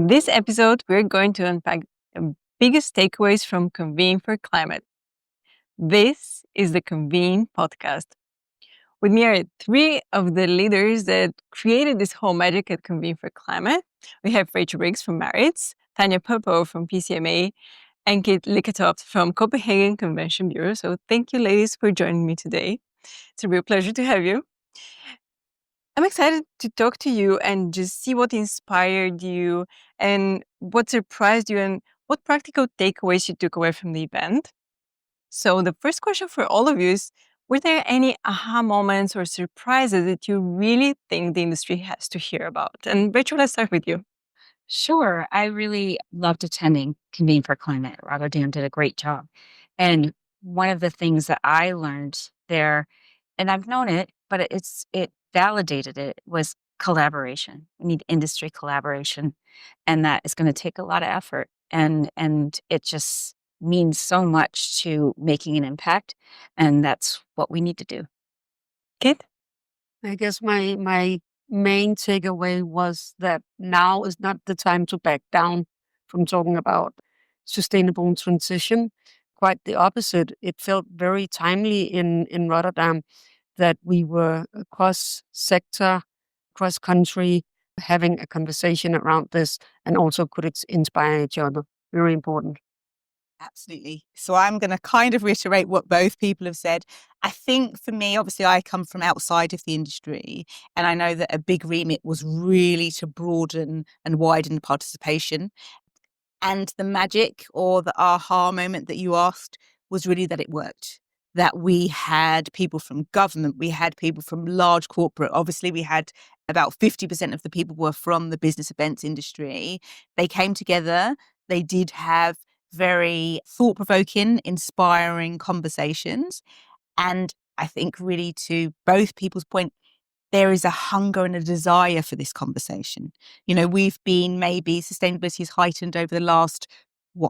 In this episode, we're going to unpack the biggest takeaways from Convene for Climate. This is the Convene podcast. With me are three of the leaders that created this whole magic at Convene for Climate. We have Rachael Riggs from Maritz, Tanya Popeau from Pcma, and Lykketoft from Copenhagen Convention Bureau. So thank you, ladies, for joining me today. It's a real pleasure to have you. I'm excited to talk to you and just see what inspired you and what surprised you and what practical takeaways you took away from the event. So the first question for all of you is, were there any aha moments or surprises that you really think the industry has to hear about? And Rachel, let's start with you. Sure. I really loved attending Convene for Climate. Rotterdam did a great job. And one of the things that I learned there, and I've known it, but it validated it, was collaboration. We need industry collaboration. And that is going to take a lot of effort. And it just means so much to making an impact. And that's what we need to do. Kit? I guess my main takeaway was that now is not the time to back down from talking about sustainable transition. Quite the opposite. It felt very timely in Rotterdam that we were across sector, cross country, having a conversation around this and also could inspire each other. Very important. Absolutely. So I'm going to kind of reiterate what both people have said. I think for me, obviously, I come from outside of the industry, and I know that a big remit was really to broaden and widen participation. And the magic or the aha moment that you asked was really that it worked. That we had people from government, we had people from large corporate. Obviously, we had about 50% of the people were from the business events industry. They came together. They did have very thought-provoking, inspiring conversations. And I think really to both people's point, there is a hunger and a desire for this conversation. You know, we've been maybe sustainability has heightened over the last,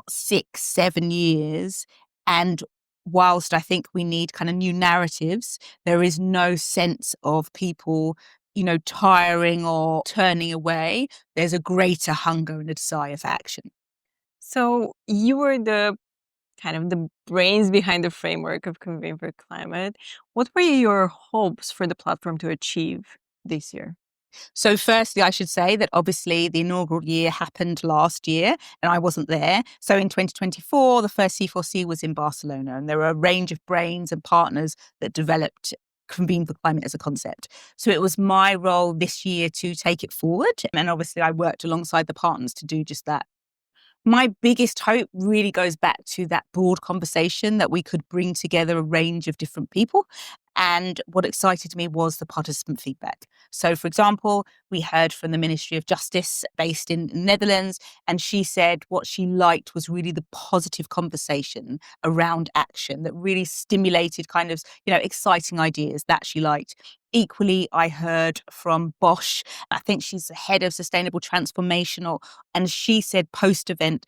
6, 7 years. And whilst I think we need kind of new narratives, there is no sense of people, tiring or turning away. There's a greater hunger and a desire for action. So you were the brains behind the framework of Convene for Climate. What were your hopes for the platform to achieve this year? So firstly, I should say that obviously the inaugural year happened last year and I wasn't there. So in 2024, the first C4C was in Barcelona, and there were a range of brains and partners that developed Convene for Climate as a concept. So it was my role this year to take it forward. And obviously I worked alongside the partners to do just that. My biggest hope really goes back to that broad conversation that we could bring together a range of different people. And what excited me was the participant feedback. So, for example, we heard from the Ministry of Justice based in the Netherlands, and she said what she liked was really the positive conversation around action that really stimulated kind of, exciting ideas that she liked. Equally, I heard from Bosch. I think she's the head of sustainable transformation, and she said post-event,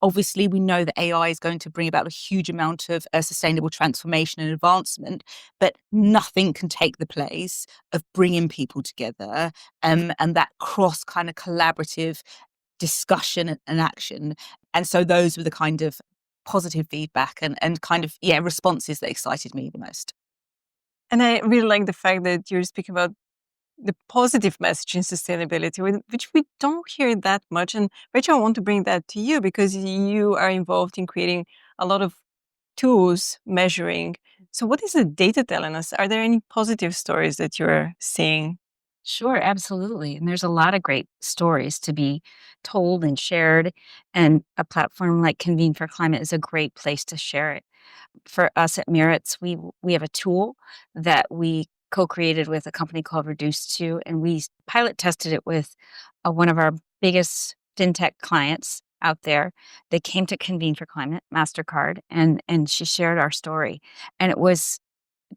obviously, we know that AI is going to bring about a huge amount of sustainable transformation and advancement, but nothing can take the place of bringing people together and that cross kind of collaborative discussion and action. And so those were the kind of positive feedback and kind of, responses that excited me the most. And I really like the fact that you're speaking about the positive message in sustainability, which we don't hear that much. And Rachel, I want to bring that to you because you are involved in creating a lot of tools measuring. So what is the data telling us? Are there any positive stories that you're seeing? Sure, absolutely. And there's a lot of great stories to be told and shared. And a platform like Convene for Climate is a great place to share it. For us at Maritz, we have a tool that we co-created with a company called Reduce2, and we pilot tested it with one of our biggest fintech clients out there. They came to Convene for Climate, MasterCard, and she shared our story. And it was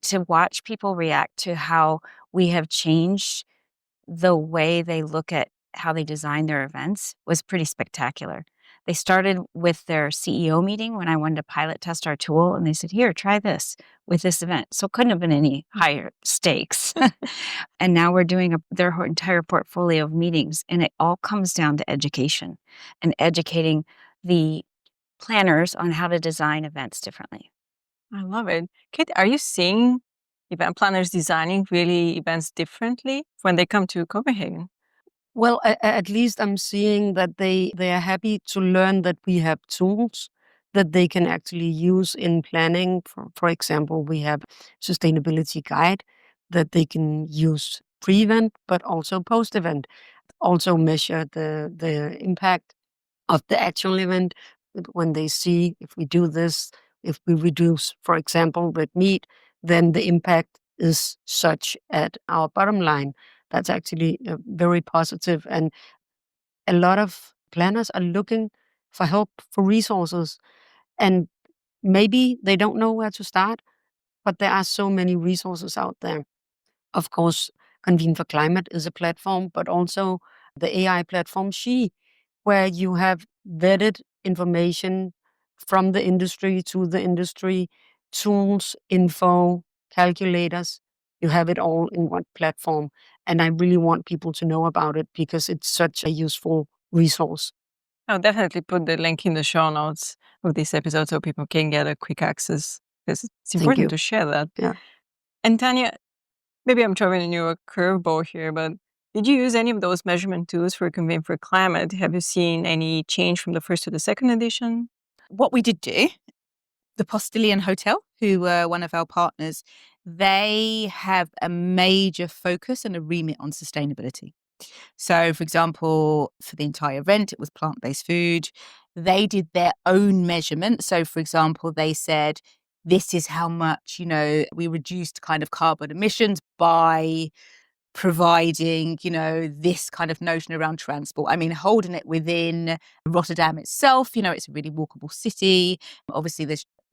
to watch people react to how we have changed the way they look at how they design their events was pretty spectacular. They started with their CEO meeting when I wanted to pilot test our tool, and they said, here, try this with this event. So it couldn't have been any higher stakes. And now we're doing their entire portfolio of meetings, and it all comes down to education and educating the planners on how to design events differently. I love it. Kate, are you seeing event planners designing really events differently when they come to Copenhagen? Well, at least I'm seeing that they are happy to learn that we have tools that they can actually use in planning. For example, we have sustainability guide that they can use pre-event, but also post-event. Also measure the impact of the actual event when they see if we do this, if we reduce, for example, red meat, then the impact is such at our bottom line. That's actually very positive. And a lot of planners are looking for help, for resources. And maybe they don't know where to start, but there are so many resources out there. Of course, Convene for Climate is a platform, but also the AI platform She, where you have vetted information from the industry to the industry, tools, info, calculators. You have it all in one platform. And I really want people to know about it because it's such a useful resource. I'll definitely put the link in the show notes of this episode so people can get a quick access, because it's Thank important you. to share that. Yeah. And Tanya, maybe I'm throwing you a curveball here, but did you use any of those measurement tools for Convene for Climate? Have you seen any change from the first to the second edition? What we did do, the Postilion Hotel, who were one of our partners, they have a major focus and a remit on sustainability. So, for example, for the entire event, it was plant-based food. They did their own measurement. So, for example, they said, this is how much, we reduced kind of carbon emissions by providing, this kind of notion around transport. I mean, holding it within Rotterdam itself, it's a really walkable city. Obviously,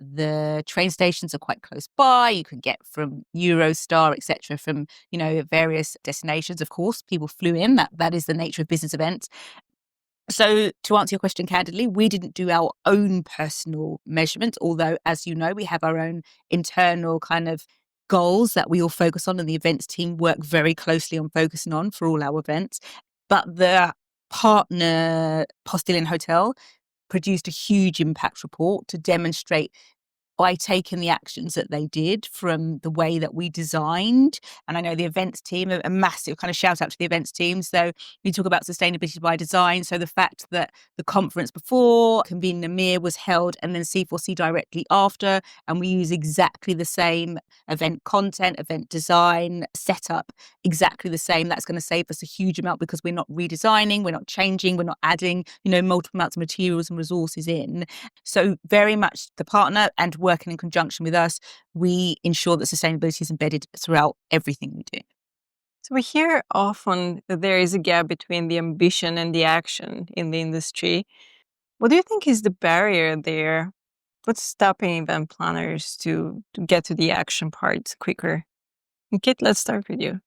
the train stations are quite close by. You can get from Eurostar, etc., from, various destinations. Of course, people flew in. That is the nature of business events. So to answer your question candidly, we didn't do our own personal measurements, although, as you know, we have our own internal kind of goals that we all focus on, and the events team work very closely on focusing on for all our events. But the partner Postilion Hotel produced a huge impact report to demonstrate by taking the actions that they did from the way that we designed. And I know the events team, a massive kind of shout out to the events team. So we talk about sustainability by design. So the fact that the conference before Convene Namir was held and then C4C directly after, and we use exactly the same event content, event design, setup, exactly the same. That's going to save us a huge amount because we're not redesigning, we're not changing, we're not adding, multiple amounts of materials and resources in. So very much the partner and working in conjunction with us, we ensure that sustainability is embedded throughout everything we do. So we hear often that there is a gap between the ambition and the action in the industry. What do you think is the barrier there? What's stopping event planners to get to the action part quicker? And Kit, let's start with you.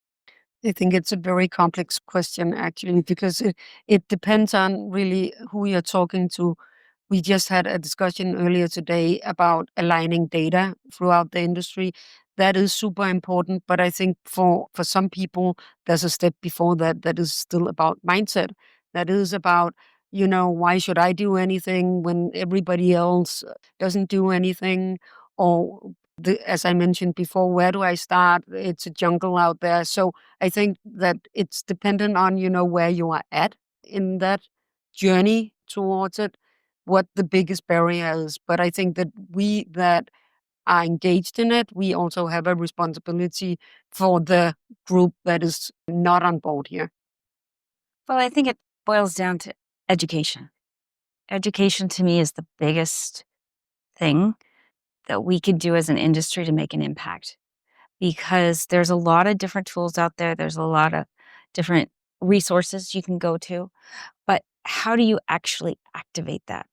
I think it's a very complex question, actually, because it depends on really who you're talking to. We just had a discussion earlier today about aligning data throughout the industry. That is super important, but I think for some people, there's a step before that is still about mindset. That is about, why should I do anything when everybody else doesn't do anything? Or as I mentioned before, where do I start? It's a jungle out there. So I think that it's dependent on, where you are at in that journey towards it, what the biggest barrier is. But I think that we that are engaged in it, we also have a responsibility for the group that is not on board here. Well, I think it boils down to education. Education to me is the biggest thing that we could do as an industry to make an impact, because there's a lot of different tools out there. There's a lot of different resources you can go to, but how do you actually activate that?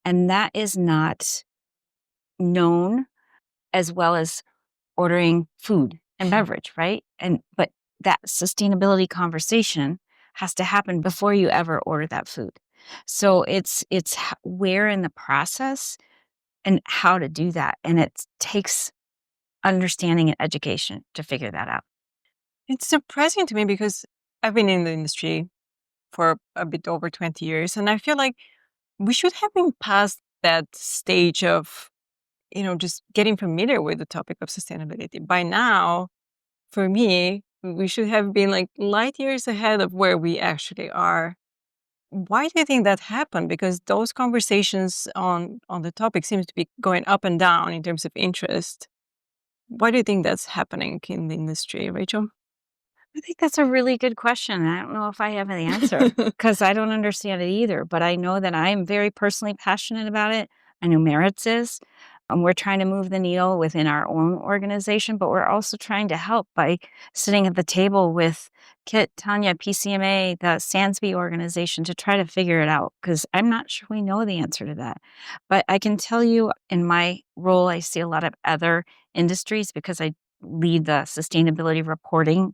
And that is not known as well as ordering food and beverage, right? But that sustainability conversation has to happen before you ever order that food. So it's where in the process and how to do that. And it takes understanding and education to figure that out. It's surprising to me because I've been in the industry for a bit over 20 years, and I feel like we should have been past that stage of, just getting familiar with the topic of sustainability. By now, for me, we should have been like light years ahead of where we actually are. Why do you think that happened? Because those conversations on the topic seems to be going up and down in terms of interest. Why do you think that's happening in the industry, Rachel? I think that's a really good question. I don't know if I have an answer because I don't understand it either, but I know that I am very personally passionate about it. I know Maritz is. We're trying to move the needle within our own organization, but we're also trying to help by sitting at the table with Kit, Tanya, Pcma, the Sansby organization to try to figure it out because I'm not sure we know the answer to that. But I can tell you in my role, I see a lot of other industries because I lead the sustainability reporting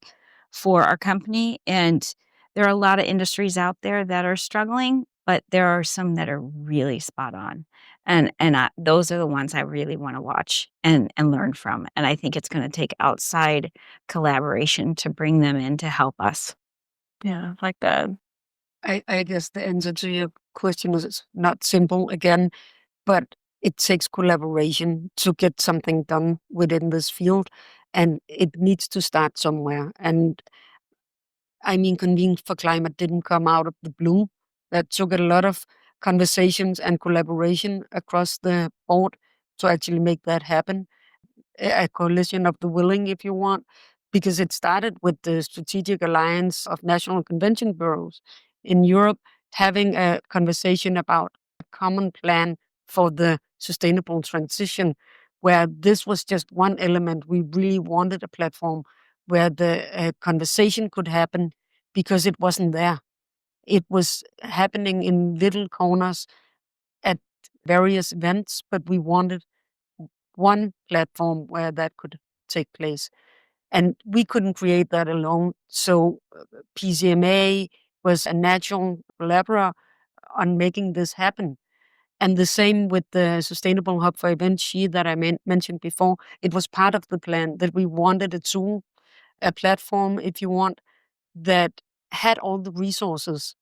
for our company. And there are a lot of industries out there that are struggling, but there are some that are really spot on. And those are the ones I really want to watch and learn from. And I think it's going to take outside collaboration to bring them in to help us. Yeah, like that. I guess the answer to your question is not simple again, but it takes collaboration to get something done within this field, and it needs to start somewhere. And I mean, Convene for Climate didn't come out of the blue. That took a lot of conversations and collaboration across the board to actually make that happen. A coalition of the willing, if you want, because it started with the Strategic Alliance of National Convention Bureaus in Europe having a conversation about a common plan for the sustainable transition, where this was just one element. We really wanted a platform where the conversation could happen because it wasn't there. It was happening in little corners at various events, but we wanted one platform where that could take place. And we couldn't create that alone. So PCMA was a natural collaborator on making this happen. And the same with the Sustainable Hub for Event She that I mentioned before. It was part of the plan that we wanted a tool, a platform, if you want, that had all the resources.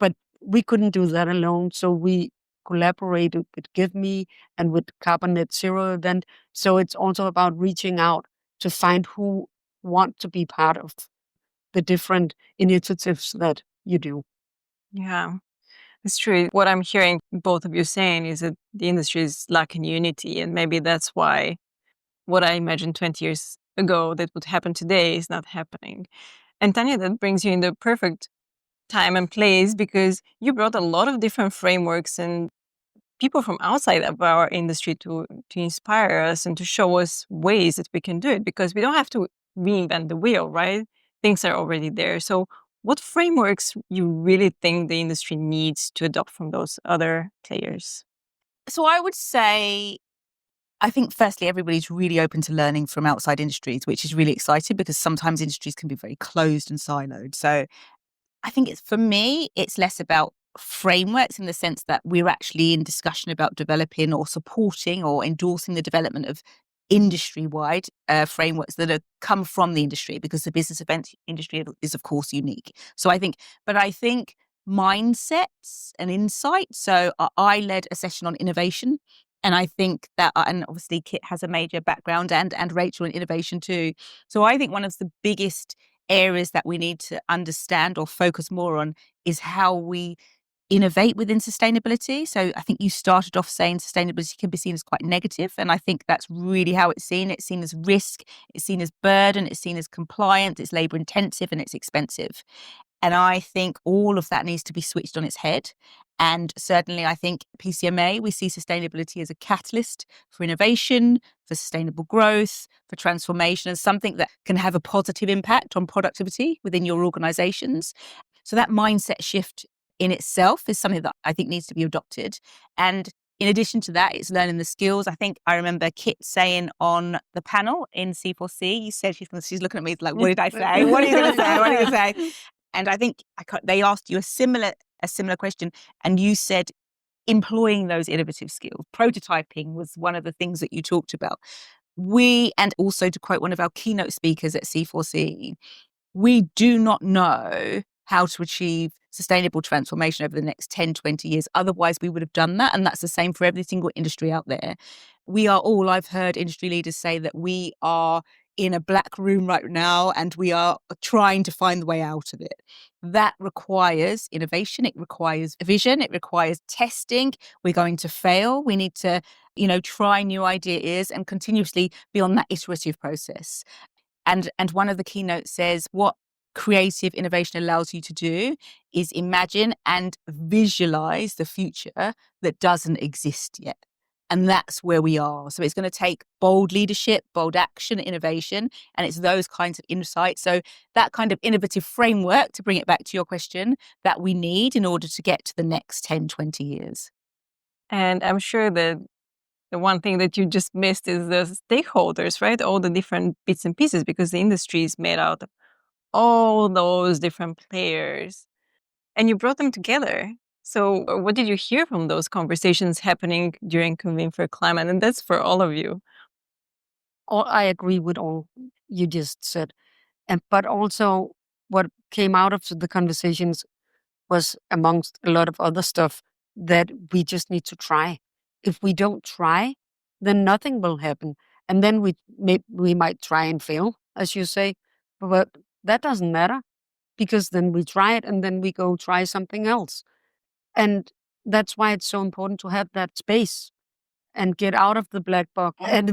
But we couldn't do that alone. So we collaborated with Give Me and with Carbon Net Zero event. So it's also about reaching out to find who want to be part of the different initiatives that you do. Yeah, it's true. What I'm hearing both of you saying is that the industry is lacking unity, and maybe that's why what I imagined 20 years ago that would happen today is not happening. And Tanya, that brings you in the perfect time and place because you brought a lot of different frameworks and people from outside of our industry to inspire us and to show us ways that we can do it because we don't have to reinvent the wheel, right? Things are already there. So what frameworks you really think the industry needs to adopt from those other players? So I would say, I think firstly, everybody's really open to learning from outside industries, which is really exciting because sometimes industries can be very closed and siloed. So I think for me, it's less about frameworks in the sense that we're actually in discussion about developing or supporting or endorsing the development of industry-wide frameworks that come from the industry because the business event industry is of course unique. So I think mindsets and insight. So I led a session on innovation. And I think that, and obviously Kit has a major background and Rachel in innovation too. So I think one of the biggest areas that we need to understand or focus more on is how we innovate within sustainability. So I think you started off saying sustainability can be seen as quite negative. And I think that's really how it's seen. It's seen as risk, it's seen as burden, it's seen as compliance, it's labor intensive and it's expensive. And I think all of that needs to be switched on its head. And certainly I think PCMA, we see sustainability as a catalyst for innovation, for sustainable growth, for transformation, and something that can have a positive impact on productivity within your organizations. So that mindset shift in itself is something that I think needs to be adopted. And in addition to that, it's learning the skills. I think I remember Kit saying on the panel in C4C, you said she's looking at me like, what did I say? What are you going to say? What are you going to say? And I think they asked you a similar a similar question. And you said employing those innovative skills. Prototyping was one of the things that you talked about. And also to quote one of our keynote speakers at C4C, we do not know how to achieve sustainable transformation over the next 10, 20 years. Otherwise, we would have done that. And that's the same for every single industry out there. I've heard industry leaders say that we are in a black room right now and we are trying to find the way out of it. That requires innovation. It requires vision. It requires testing. We're going to fail. We need to, try new ideas and continuously be on that iterative process. And one of the keynotes says what creative innovation allows you to do is imagine and visualize the future that doesn't exist yet. And that's where we are. So it's going to take bold leadership, bold action, innovation, and it's those kinds of insights. So that kind of innovative framework, to bring it back to your question, that we need in order to get to the next 10, 20 years. And I'm sure that the one thing that you just missed is the stakeholders, right? All the different bits and pieces, because the industry is made out of all those different players. And you brought them together. So what did you hear from those conversations happening during Convene for Climate? And that's for all of you. I agree with all you just said. But also what came out of the conversations was, amongst a lot of other stuff, that we just need to try. If we don't try, then nothing will happen. And then we might try and fail, as you say. But that doesn't matter, because then we try it and then we go try something else. And that's why it's so important to have that space and get out of the black box and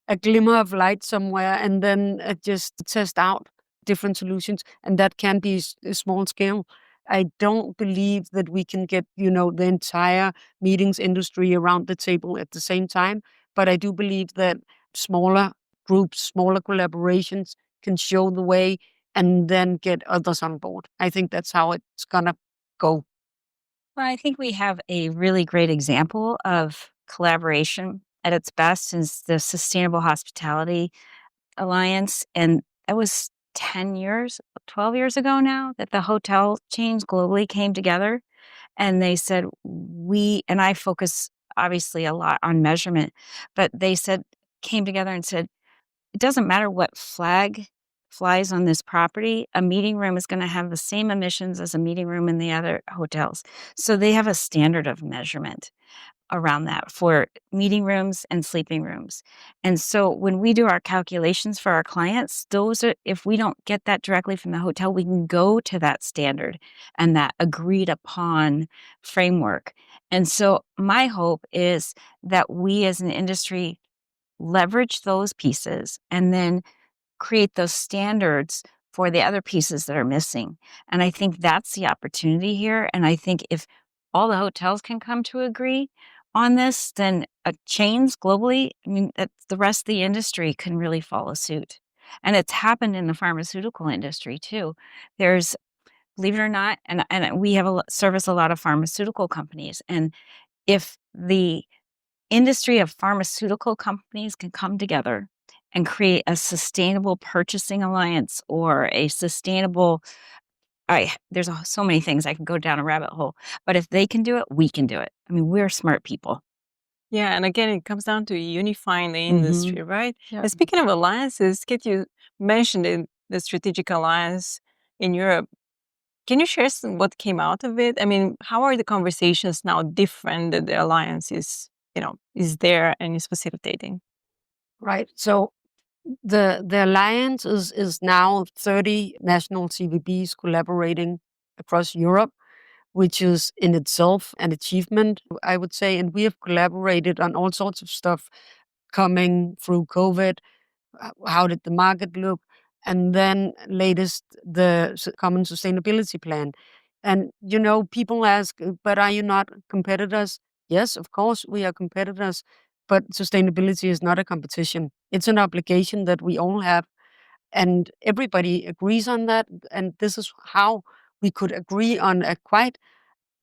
a glimmer of light somewhere, and then just test out different solutions. And that can be a small scale. I don't believe that we can get, the entire meetings industry around the table at the same time. But I do believe that smaller groups, smaller collaborations can show the way and then get others on board. I think that's how it's going to go. Well, I think we have a really great example of collaboration at its best is the Sustainable Hospitality Alliance. And that was 10 years, 12 years ago now, that the hotel chains globally came together and they said, and I focus obviously a lot on measurement, but they came together and said, it doesn't matter what flag flies on this property, a meeting room is going to have the same emissions as a meeting room in the other hotels. So they have a standard of measurement around that for meeting rooms and sleeping rooms. And so when we do our calculations for our clients, if we don't get that directly from the hotel, we can go to that standard and that agreed upon framework. And so my hope is that we as an industry leverage those pieces and then create those standards for the other pieces that are missing. And I think that's the opportunity here. And I think if all the hotels can come to agree on this, then chains globally, the rest of the industry can really follow suit. And it's happened in the pharmaceutical industry too. There's, believe it or not, and we service a lot of pharmaceutical companies. And if the industry of pharmaceutical companies can come together and create a sustainable purchasing alliance or a sustainable, there's so many things I can go down a rabbit hole, but if they can do it, we can do it. We're smart people. Yeah, and again, it comes down to unifying the industry, right? Yeah. And speaking of alliances, Kit, you mentioned the strategic alliance in Europe. Can you share what came out of it? How are the conversations now different that the alliance is there and is facilitating? Right. So the alliance is now 30 national CVBs collaborating across Europe, which is in itself an achievement, I would say. And we have collaborated on all sorts of stuff coming through COVID. How did the market look? And then latest, the Common Sustainability Plan. And, people ask, but are you not competitors? Yes, of course, we are competitors. But sustainability is not a competition. It's an obligation that we all have. And everybody agrees on that. And this is how we could agree on a quite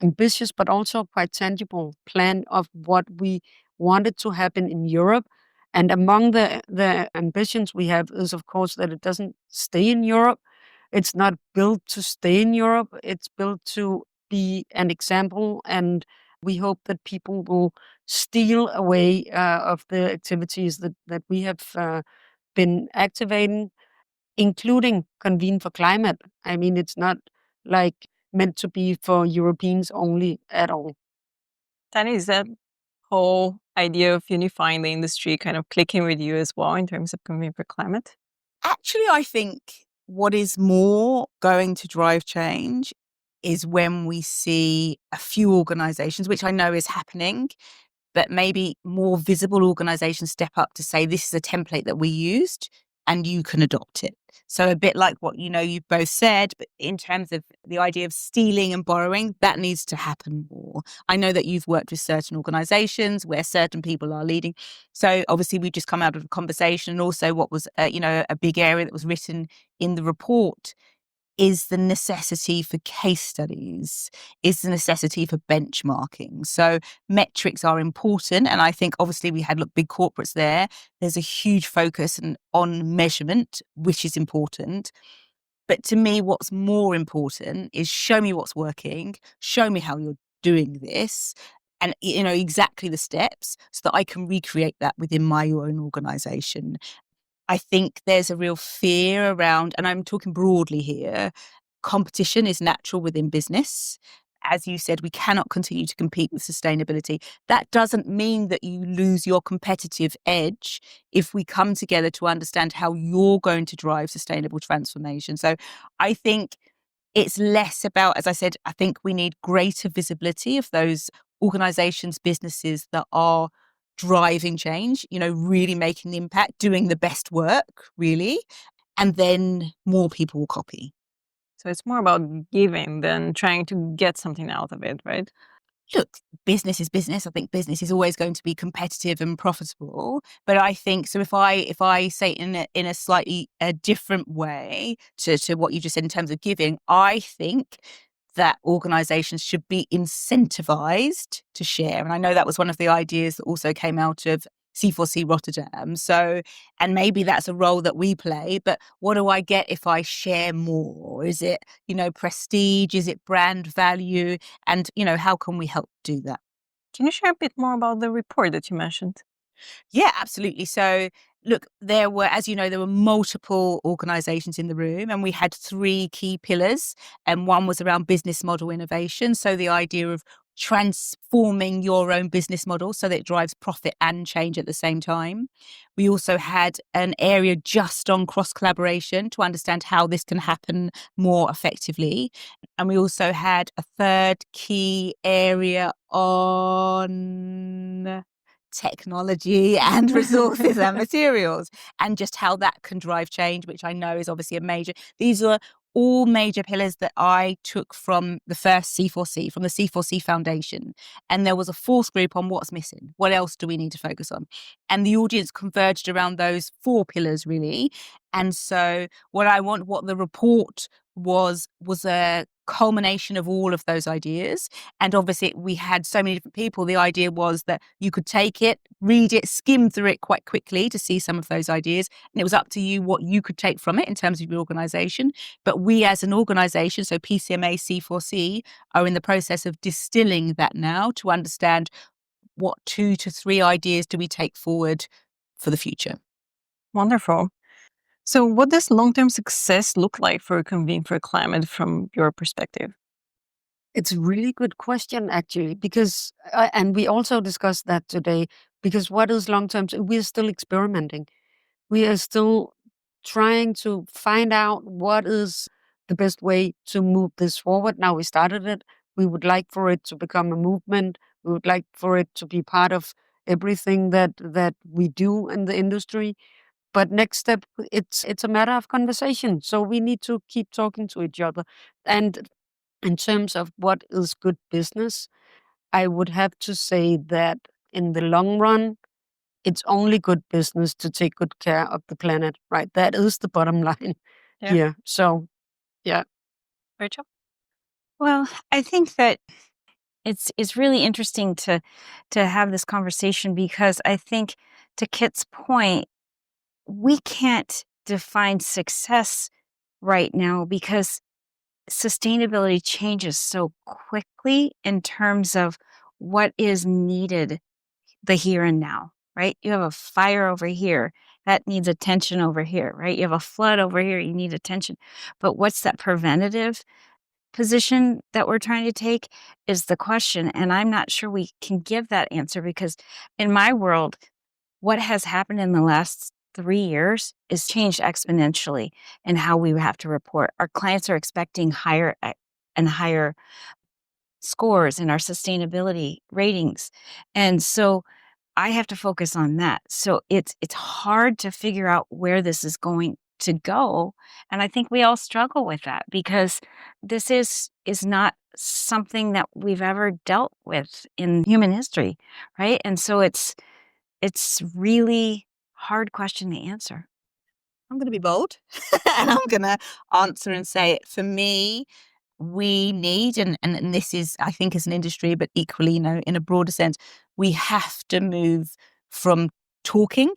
ambitious, but also quite tangible plan of what we wanted to happen in Europe. And among the ambitions we have is, of course, that it doesn't stay in Europe. It's not built to stay in Europe. It's built to be an example, and we hope that people will steal away of the activities that we have been activating, including Convene for Climate. I mean, it's not like meant to be for Europeans only at all. Tanya, is that whole idea of unifying the industry kind of clicking with you as well in terms of Convene for Climate? Actually, I think what is more going to drive change is when we see a few organizations, which I know is happening, but maybe more visible organizations step up to say, this is a template that we used and you can adopt it. So a bit like what, you've both said, but in terms of the idea of stealing and borrowing, that needs to happen more. I know that you've worked with certain organizations where certain people are leading. So obviously we've just come out of a conversation, and also what was, a big area that was written in the report is the necessity for case studies, is the necessity for benchmarking. So metrics are important. And I think obviously we had big corporates there. There's a huge focus on measurement, which is important. But to me, what's more important is show me what's working, show me how you're doing this, and exactly the steps so that I can recreate that within my own organization. I think there's a real fear around, and I'm talking broadly here, competition is natural within business. As you said, we cannot continue to compete with sustainability. That doesn't mean that you lose your competitive edge if we come together to understand how you're going to drive sustainable transformation. So I think it's less about, as I said, I think we need greater visibility of those organizations, businesses that are driving change, really making the impact, doing the best work, really. And then more people will copy. So it's more about giving than trying to get something out of it, right? Look, business is business. I think business is always going to be competitive and profitable. But I think, so if I say in a slightly different way to what you just said in terms of giving, I think that organizations should be incentivized to share. And I know that was one of the ideas that also came out of C4C Rotterdam. So, and maybe that's a role that we play, but what do I get if I share more? Is it, prestige? Is it brand value? And, how can we help do that? Can you share a bit more about the report that you mentioned? Yeah, absolutely. So look, there were multiple organizations in the room, and we had 3 key pillars, and one was around business model innovation. So the idea of transforming your own business model so that it drives profit and change at the same time. We also had an area just on cross collaboration to understand how this can happen more effectively. And we also had a third key area on technology and resources and materials, and just how that can drive change, which I know is obviously these are all major pillars that I took from the first C4C, from the C4C Foundation. And there was a 4th group on what's missing. What else do we need to focus on? And the audience converged around those 4 pillars, really. And so what the report was a culmination of all of those ideas. And obviously we had so many different people. The idea was that you could take it, read it, skim through it quite quickly to see some of those ideas. And it was up to you what you could take from it in terms of your organization. But we as an organization, so Pcma C4C, are in the process of distilling that now to understand what 2 to 3 ideas do we take forward for the future. Wonderful. So what does long-term success look like for Convene for Climate from your perspective? It's a really good question, actually, because, and we also discussed that today, because what is long-term? We're still experimenting. We are still trying to find out what is the best way to move this forward. Now we started it. We would like for it to become a movement. We would like for it to be part of everything that we do in the industry. But next step, it's a matter of conversation. So we need to keep talking to each other. And in terms of what is good business, I would have to say that in the long run, it's only good business to take good care of the planet, right? That is the bottom line here. So, yeah. Rachel? Well, I think that it's really interesting to have this conversation, because I think, to Kit's point, we can't define success right now, because sustainability changes so quickly in terms of what is needed the here and now, right? You have a fire over here that needs attention over here, right? You have a flood over here, you need attention. But what's that preventative position that we're trying to take is the question. And I'm not sure we can give that answer because in my world, what has happened in the last 3 years is changed exponentially in how we have to report. Our clients are expecting higher and higher scores in our sustainability ratings. And so I have to focus on that. So it's hard to figure out where this is going to go. And I think we all struggle with that because this is not something that we've ever dealt with in human history, right? And so it's really hard question to answer. I'm going to be bold and I'm going to answer and say, for me, we need, and this is, I think, as an industry, but equally, in a broader sense, we have to move from talking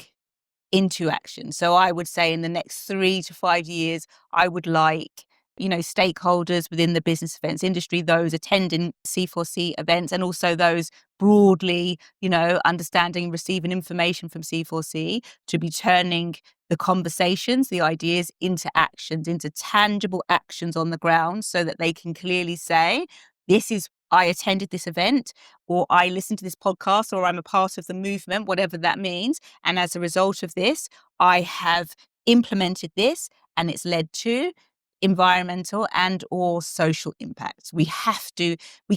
into action. So I would say in the next 3 to 5 years, I would like, stakeholders within the business events industry, those attending C4C events, and also those broadly, understanding, receiving information from C4C to be turning the conversations, the ideas into actions, into tangible actions on the ground so that they can clearly say, I attended this event, or I listened to this podcast, or I'm a part of the movement, whatever that means. And as a result of this, I have implemented this and it's led to environmental and or social impacts. We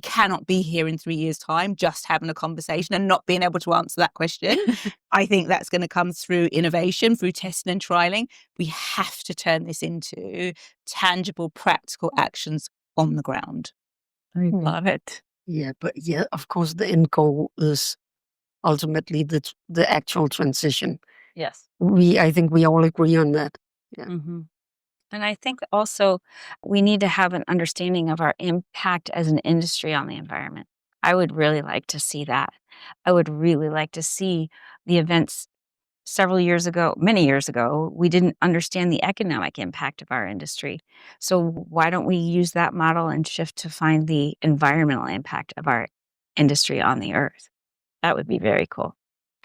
cannot be here in 3 years' time just having a conversation and not being able to answer that question. I think that's going to come through innovation, through testing and trialing. We have to turn this into tangible, practical actions on the ground. I love it. Yeah, but of course, the end goal is ultimately the actual transition. Yes. I think we all agree on that. Yeah. Mm-hmm. And I think also we need to have an understanding of our impact as an industry on the environment. I would really like to see that. I would really like to see the events many years ago, we didn't understand the economic impact of our industry. So why don't we use that model and shift to find the environmental impact of our industry on the earth? That would be very cool.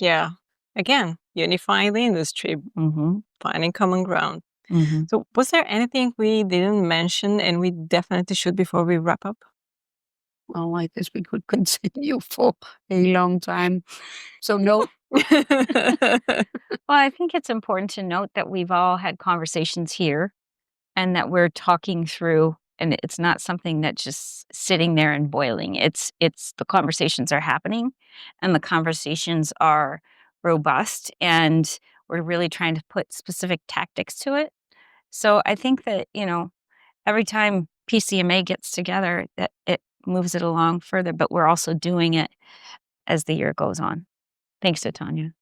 Yeah. Again, unifying the industry, Mm-hmm. finding common ground. Mm-hmm. So was there anything we didn't mention and we definitely should before we wrap up? Well, I guess we could continue for a long time. So no. Well, I think it's important to note that we've all had conversations here and that we're talking through, and it's not something that's just sitting there and boiling. It's the conversations are happening and the conversations are robust and we're really trying to put specific tactics to it. So I think that, every time PCMA gets together, that it moves it along further, but we're also doing it as the year goes on. Thanks to Tanya.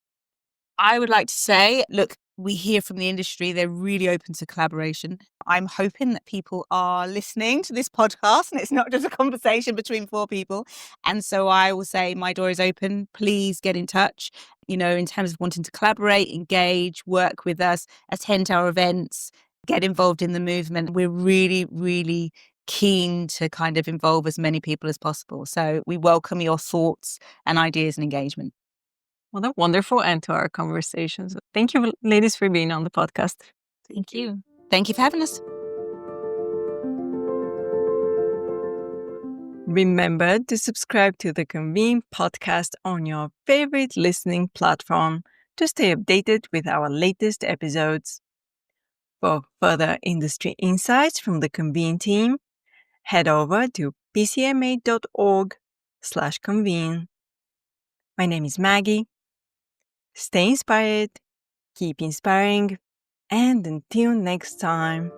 I would like to say, look, we hear from the industry, they're really open to collaboration. I'm hoping that people are listening to this podcast and it's not just a conversation between 4 people. And so I will say my door is open. Please get in touch, in terms of wanting to collaborate, engage, work with us, attend our events, get involved in the movement. We're really, really keen to kind of involve as many people as possible. So we welcome your thoughts and ideas and engagement. What a wonderful end to our conversations. Thank you, ladies, for being on the podcast. Thank you. Thank you for having us. Remember to subscribe to the Convene podcast on your favorite listening platform to stay updated with our latest episodes. For further industry insights from the Convene team, head over to pcma.org/convene. My name is Maggie. Stay inspired, keep inspiring, and until next time.